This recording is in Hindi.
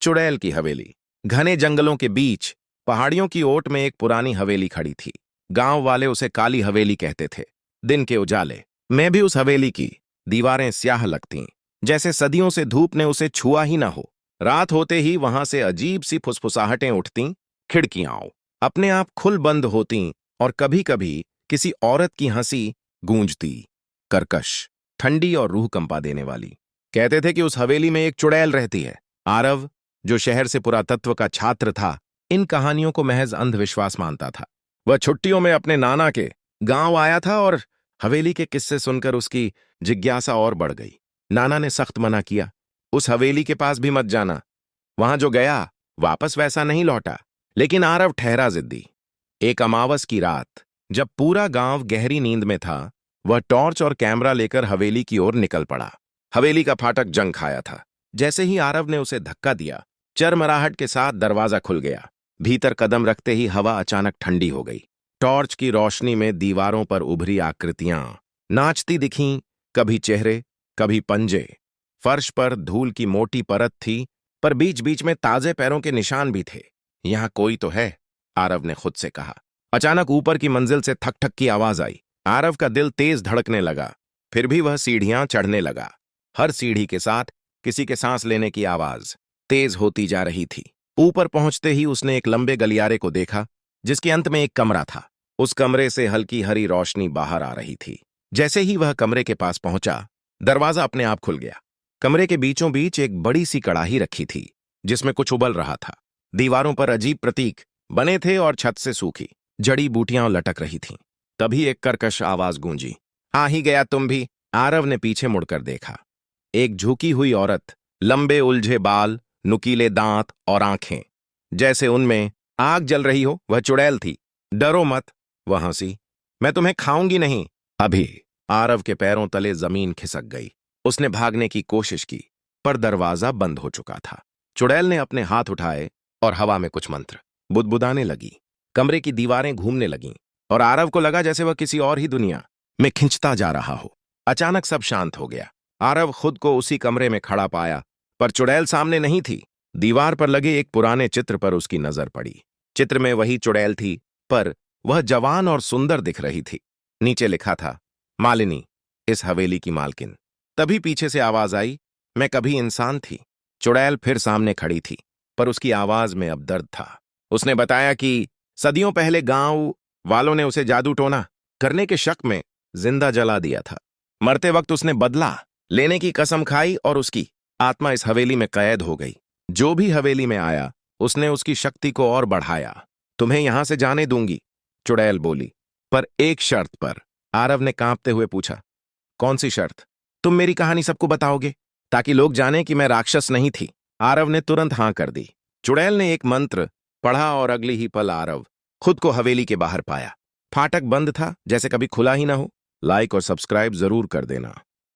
चुड़ैल की हवेली। घने जंगलों के बीच पहाड़ियों की ओट में एक पुरानी हवेली खड़ी थी। गांव वाले उसे काली हवेली कहते थे। दिन के उजाले में भी उस हवेली की दीवारें स्याह लगतीं, जैसे सदियों से धूप ने उसे छुआ ही ना हो। रात होते ही वहां से अजीब सी फुसफुसाहटें उठतीं, खिड़कियां अपने आप खुल बंद होतीं और कभी-कभी किसी औरत की हंसी गूंजती, कर्कश, ठंडी और रूह कंपा देने वाली। कहते थे कि उस हवेली में एक चुड़ैल रहती है। आरव, जो शहर से पुरातत्व का छात्र था, इन कहानियों को महज अंधविश्वास मानता था। वह छुट्टियों में अपने नाना के गांव आया था और हवेली के किस्से सुनकर उसकी जिज्ञासा और बढ़ गई। नाना ने सख्त मना किया, उस हवेली के पास भी मत जाना। वहां जो गया वापस वैसा नहीं लौटा। लेकिन आरव ठहरा जिद्दी। एक अमावस की रात, जब पूरा गांव गहरी नींद में था, वह टॉर्च और कैमरा लेकर हवेली की ओर निकल पड़ा। हवेली का फाटक जंग खाया था। जैसे ही आरव ने उसे धक्का दिया, चरमराहट के साथ दरवाजा खुल गया। भीतर कदम रखते ही हवा अचानक ठंडी हो गई। टॉर्च की रोशनी में दीवारों पर उभरी आकृतियां नाचती दिखीं, कभी चेहरे, कभी पंजे। फर्श पर धूल की मोटी परत थी, पर बीच बीच में ताजे पैरों के निशान भी थे। यहां कोई तो है, आरव ने खुद से कहा। अचानक ऊपर की मंजिल से ठक ठक की आवाज आई। आरव का दिल तेज धड़कने लगा। फिर भी वह सीढ़ियां चढ़ने लगा। हर सीढ़ी के साथ किसी के सांस लेने की आवाज तेज होती जा रही थी। ऊपर पहुंचते ही उसने एक लंबे गलियारे को देखा, जिसके अंत में एक कमरा था। उस कमरे से हल्की हरी रोशनी बाहर आ रही थी। जैसे ही वह कमरे के पास पहुंचा, दरवाजा अपने आप खुल गया। कमरे के बीचों बीच एक बड़ी सी कड़ाही रखी थी, जिसमें कुछ उबल रहा था। दीवारों पर अजीब प्रतीक बने थे और छत से सूखी जड़ी बूटियां लटक रही थीं। तभी एक कर्कश आवाज गूंजी, आ ही गया तुम भी। आरव ने पीछे मुड़कर देखा। एक झुकी हुई औरत, लंबे उलझे बाल, नुकीले दांत और आंखें, जैसे उनमें आग जल रही हो, वह चुड़ैल थी। डरो मत, वह हंसी। मैं तुम्हें खाऊंगी नहीं अभी। आरव के पैरों तले जमीन खिसक गई। उसने भागने की कोशिश की, पर दरवाजा बंद हो चुका था। चुड़ैल ने अपने हाथ उठाए और हवा में कुछ मंत्र बुदबुदाने लगी। कमरे की दीवारें घूमने लगीं और आरव को लगा जैसे वह किसी और ही दुनिया में खिंचता जा रहा हो। अचानक सब शांत हो गया। आरव खुद को उसी कमरे में खड़ा पाया, पर चुड़ैल सामने नहीं थी। दीवार पर लगे एक पुराने चित्र पर उसकी नजर पड़ी। चित्र में वही चुड़ैल थी, पर वह जवान और सुंदर दिख रही थी। नीचे लिखा था, मालिनी, इस हवेली की मालकिन। तभी पीछे से आवाज आई, मैं कभी इंसान थी। चुड़ैल फिर सामने खड़ी थी, पर उसकी आवाज में अब दर्द था। उसने बताया कि सदियों पहले गांव वालों ने उसे जादू टोना करने के शक में जिंदा जला दिया था। मरते वक्त उसने बदला लेने की कसम खाई और उसकी आत्मा इस हवेली में कैद हो गई। जो भी हवेली में आया, उसने उसकी शक्ति को और बढ़ाया। तुम्हें यहां से जाने दूंगी, चुड़ैल बोली, पर एक शर्त पर। आरव ने कांपते हुए पूछा, कौन सी शर्त? तुम मेरी कहानी सबको बताओगे, ताकि लोग जाने कि मैं राक्षस नहीं थी? आरव ने तुरंत हां कर दी। चुड़ैल ने एक मंत्र पढ़ा और अगली ही पल आरव खुद को हवेली के बाहर पाया। फाटक बंद था, जैसे कभी खुला ही ना हो। लाइक और सब्सक्राइब जरूर कर देना।